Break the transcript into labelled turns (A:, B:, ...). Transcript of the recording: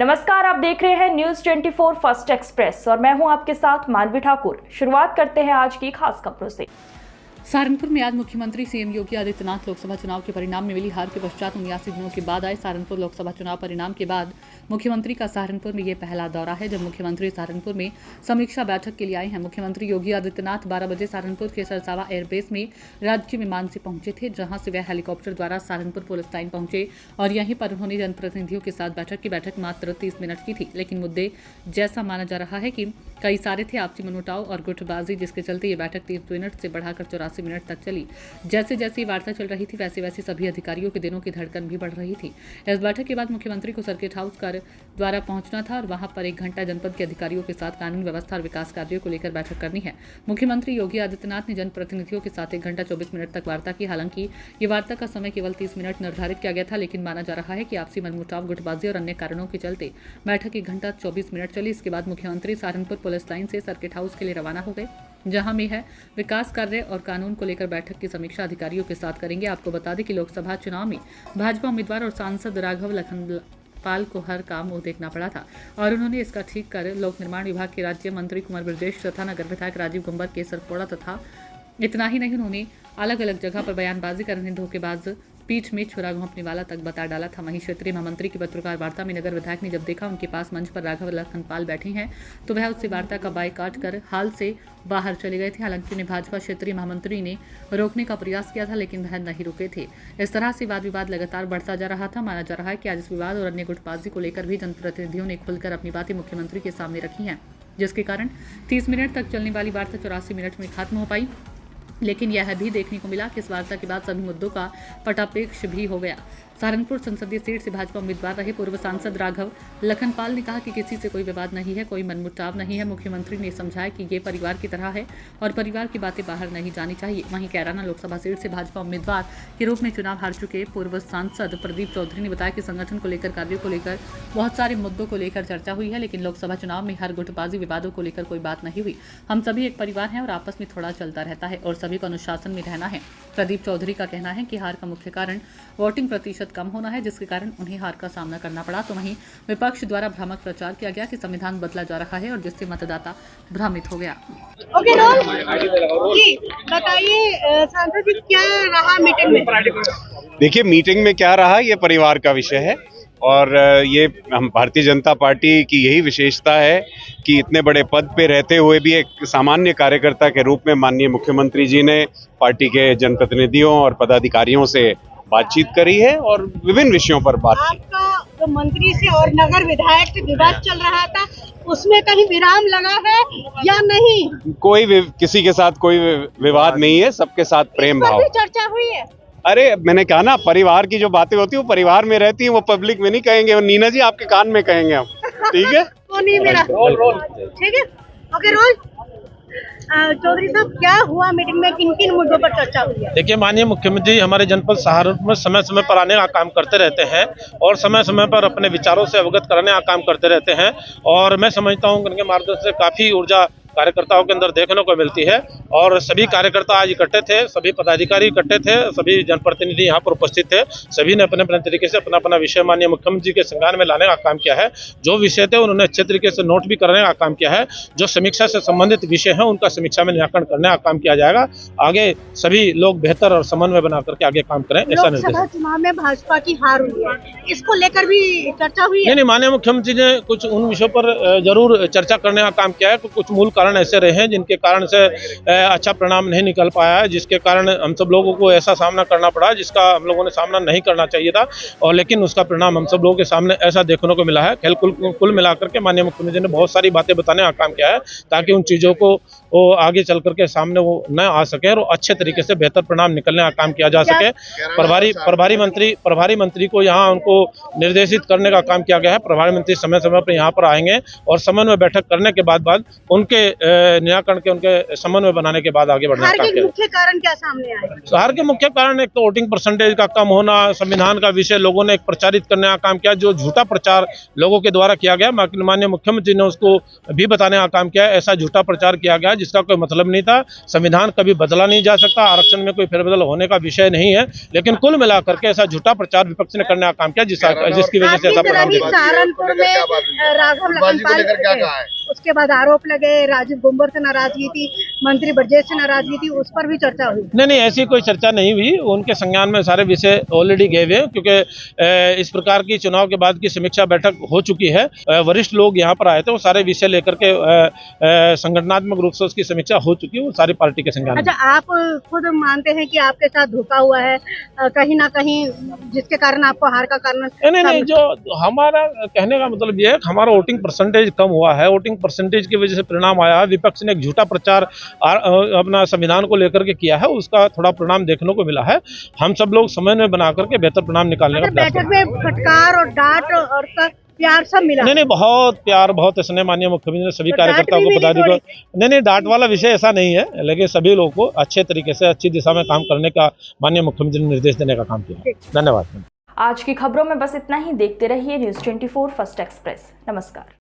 A: नमस्कार, आप देख रहे हैं न्यूज 24 फर्स्ट एक्सप्रेस और मैं हूं आपके साथ मानवी ठाकुर। शुरुआत करते हैं आज की खास खबरों से।
B: सहारनपुर में आज मुख्यमंत्री सीएम योगी आदित्यनाथ लोकसभा चुनाव के परिणाम में मिली हार के पश्चात 79 दिनों के बाद आए सहारनपुर लोकसभा चुनाव परिणाम के बाद मुख्यमंत्री का सहारनपुर में ये पहला दौरा है जब मुख्यमंत्री सहारनपुर में समीक्षा बैठक के लिए आए हैं। मुख्यमंत्री योगी आदित्यनाथ 12 बजे सहारनपुर के सरसावा एयरबेस में राज्य विमान से पहुंचे थे, जहां से वह हेलीकॉप्टर द्वारा सहारनपुर पुलिस लाइन पहुंचे और यहीं पर उन्होंने जनप्रतिनिधियों के साथ बैठक मात्र 30 मिनट की थी, लेकिन मुद्दे जैसा माना जा रहा है कि कई सारे थे, आपसी मनमुटाव और गुटबाजी, जिसके चलते ये बैठक 30 मिनट से बढ़ाकर 84 मिनट तक चली। जैसे जैसे वार्ता चल रही थी वैसे वैसे सभी अधिकारियों के दिनों की धड़कन भी बढ़ रही थी। इस बैठक के बाद मुख्यमंत्री को सर्किट हाउस द्वारा पहुंचना था और वहां पर 1 घंटा जनपद के अधिकारियों के साथ कानून व्यवस्था और विकास कार्यों को लेकर बैठक करनी है। मुख्यमंत्री योगी आदित्यनाथ ने जनप्रतिनिधियों के साथ 1 घंटा 24 मिनट तक वार्ता की। हालांकि ये वार्ता का समय केवल 30 मिनट निर्धारित किया गया था, लेकिन माना जा रहा है कि आपसी मनमुटाव, गुटबाजी और अन्य कारणों के चलते बैठक 1 घंटा 24 मिनट चली। इसके बाद मुख्यमंत्री सहारनपुर पुलिस लाइन से सर्किट हाउस के लिए रवाना हो गए, जहां में है विकास कार्य और कानून को लेकर बैठक की समीक्षा अधिकारियों के साथ करेंगे। आपको बता दें कि लोकसभा चुनाव में भाजपा उम्मीदवार और सांसद राघव लखनपाल को हर काम वो देखना पड़ा था और उन्होंने इसका ठीक कर लोक निर्माण विभाग के राज्य मंत्री कुंवर ब्रजेश तथा नगर विधायक राजीव गुंबर के सरपोड़ा तथा इतना ही नहीं, उन्होंने अलग अलग जगह पर बयानबाजी कर रहे धोखेबाज पीठ में छुरा घोंपने वाला तक बता डाला था। वहीं क्षेत्रीय महामंत्री की पत्रकार वार्ता में नगर विधायक ने जब देखा उनके पास मंच पर राघव लखनपाल बैठे हैं तो वह उससे वार्ता का बायकाट कर हाल से बाहर चले गए थे। हालांकि उन्हें भाजपा क्षेत्रीय महामंत्री ने रोकने का प्रयास किया था, लेकिन वह नहीं रुके थे। इस तरह से वाद विवाद लगातार बढ़ता जा रहा था। माना जा रहा है कि आज इस विवाद और अन्य गुटबाजी को लेकर भी जनप्रतिनिधियों ने खुलकर अपनी बातें मुख्यमंत्री के सामने रखी हैं, जिसके कारण 30 मिनट तक चलने वाली वार्ता 84 मिनट में खत्म हो पाई। लेकिन यह भी देखने को मिला कि इस वार्ता के बाद सभी मुद्दों का पटापेक्ष भी हो गया। सहारनपुर संसदीय सीट से भाजपा उम्मीदवार रहे पूर्व सांसद राघव लखनपाल ने कहा कि किसी से कोई विवाद नहीं है, कोई मनमुटाव नहीं है। मुख्यमंत्री ने समझाया कि ये परिवार की तरह है और परिवार की बातें बाहर नहीं जानी चाहिए। वहीं कैराना लोकसभा सीट से भाजपा उम्मीदवार के रूप में चुनाव हार चुके पूर्व सांसद प्रदीप चौधरी ने बताया कि संगठन को लेकर, कार्यों को लेकर, बहुत सारे मुद्दों को लेकर चर्चा हुई है, लेकिन लोकसभा चुनाव में हर गुटबाजी विवादों को लेकर कोई बात नहीं हुई। हम सभी एक परिवार हैं और आपस में थोड़ा चलता रहता है और सभी को अनुशासन में रहना है। प्रदीप चौधरी का कहना है कि हार का मुख्य कारण वोटिंग प्रतिशत कम होना है, जिसके कारण उन्हें हार का सामना करना पड़ा। तो वहीं विपक्ष द्वारा भ्रामक प्रचार किया गया कि संविधान बदला जा रहा है और जिससे मतदाता भ्रमित हो गया।
C: ओके जी, बताइए सांसद जी क्या रहा मीटिंग में?
D: देखिए, मीटिंग में क्या रहा ये परिवार का विषय है और ये हम भारतीय जनता पार्टी की यही विशेषता है कि इतने बड़े पद पे रहते हुए भी एक सामान्य कार्यकर्ता के रूप में माननीय मुख्यमंत्री जी ने पार्टी के जनप्रतिनिधियों और पदाधिकारियों से बातचीत करी है और विभिन्न विषयों पर बात की।
C: आपका जो मंत्री से और नगर विधायक से विवाद चल रहा था, उसमें कहीं विराम लगा है या नहीं?
D: किसी के साथ कोई विवाद नहीं है, सबके साथ प्रेम भाव।
C: चर्चा हुई है?
D: अरे मैंने कहा ना, परिवार की जो बातें होती है वो परिवार में रहती है, वो पब्लिक में नहीं कहेंगे। नीना जी आपके कान में कहेंगे हम, ठीक है?
C: वो नहीं मेरा ठीक है। ओके रोल चौधरी साहब, क्या हुआ मीटिंग में, किन किन मुद्दों पर चर्चा हुई है?
E: देखिए, माननीय मुख्यमंत्री हमारे जनपद सहारनपुर में समय समय पर आने का काम करते रहते हैं और समय समय पर अपने विचारों से अवगत कराने का काम करते रहते हैं और मैं समझता हूँ उनके मार्गदर्शन से काफी ऊर्जा कार्यकर्ताओं के अंदर देखने को मिलती है और सभी कार्यकर्ता आज इकट्ठे थे, सभी पदाधिकारी इकट्ठे थे, सभी जनप्रतिनिधि यहाँ पर उपस्थित थे। सभी ने अपने अपने तरीके से अपना अपना विषय माननीय मुख्यमंत्री के संज्ञान में लाने का काम किया है। जो विषय थे उन्होंने अच्छे तरीके से नोट भी करने का काम किया है। जो समीक्षा से संबंधित विषय है उनका समीक्षा में निराकरण करने का काम किया जाएगा। आगे सभी लोग बेहतर और समन्वय बना करके आगे काम करें, ऐसा निर्देश।
C: चुनाव में भाजपा की हार हुई है, इसको लेकर भी चर्चा हुई है?
E: नहीं, माननीय मुख्यमंत्री ने कुछ उन विषयों पर जरूर चर्चा करने का काम किया है। कुछ मूल कारण ऐसे रहे हैं जिनके कारण से अच्छा परिणाम नहीं निकल पाया है, जिसके कारण हम सब लोगों को ऐसा सामना करना पड़ा जिसका हम लोगों ने सामना नहीं करना चाहिए था और लेकिन उसका परिणाम हम सब लोगों के सामने ऐसा देखने को मिला है। कुल मिलाकर के माननीय मुख्यमंत्री ने बहुत सारी बातें बताने का काम किया है ताकि उन चीज़ों को वो आगे चल करके सामने वो न आ सके और अच्छे तरीके से बेहतर परिणाम निकलने का काम किया जा सके। प्रभारी मंत्री को यहाँ उनको निर्देशित करने का काम किया गया है। प्रभारी मंत्री समय समय पर यहाँ पर आएंगे और समन्वय बैठक करने के बाद उनके निराकरण के उनके समन्वय बनाने के बाद आगे बढ़ने
C: हार
E: का काम
C: के
E: किया।
C: मुख्य कारण क्या सामने आए?
E: हार के मुख्य कारण एक तो वोटिंग परसेंटेज का कम होना, संविधान का विषय लोगों ने एक प्रचारित करने का काम किया, जो झूठा प्रचार लोगों के द्वारा किया गया। माननीय मुख्यमंत्री ने उसको भी बताने का काम किया। ऐसा झूठा प्रचार किया गया जिसका कोई मतलब नहीं था। संविधान कभी बदला नहीं जा सकता, आरक्षण में कोई फेरबदल होने का विषय नहीं है, लेकिन कुल मिलाकर के ऐसा झूठा प्रचार विपक्ष ने करने का काम किया जिसकी वजह से ऐसा परिणाम देखा।
C: सहारनपुर में राघव लखनपाल उसके बाद आरोप लगे, राजीव गुम्बर से नाराजगी थी, मंत्री ब्रजेश से नाराजगी थी, उस पर भी चर्चा हुई।
E: नहीं, ऐसी कोई चर्चा नहीं हुई। उनके संज्ञान में सारे विषय ऑलरेडी गए हुए हैं, क्योंकि इस प्रकार की चुनाव के बाद की समीक्षा बैठक हो चुकी है। वरिष्ठ लोग यहाँ पर आए थे, वो सारे विषय लेकर के संगठनात्मक रूप से उसकी समीक्षा हो चुकी है, वो सारी पार्टी के संज्ञान में।
C: अच्छा, आप खुद मानते हैं कि आपके साथ धोखा हुआ है कहीं ना कहीं, जिसके कारण आपको हार का कारण?
E: नहीं, जो हमारा कहने का मतलब ये है कि हमारा वोटिंग परसेंटेज कम हुआ है। वोटिंग परसेंटेज की वजह से परिणाम आया है। विपक्ष ने एक झूठा प्रचार अपना संविधान को लेकर के किया है, उसका थोड़ा परिणाम देखने को मिला है। हम सब लोग समन्वय बना करके बेहतर परिणाम निकालने का प्रयास
C: बैठक में फटकार और डांट और प्यार सब मिला?
E: नहीं, बहुत प्यार, बहुत स्नेह माननीय मुख्यमंत्री ने सभी कार्यकर्ताओं को बता दी। नहीं, डांट वाला विषय ऐसा नहीं है, लेकिन सभी लोगों को अच्छे तरीके से अच्छी दिशा में काम करने का माननीय मुख्यमंत्री ने निर्देश देने का काम किया। धन्यवाद।
A: आज की खबरों में बस इतना ही। देखते रहिए न्यूज़ 24 फर्स्ट एक्सप्रेस। नमस्कार।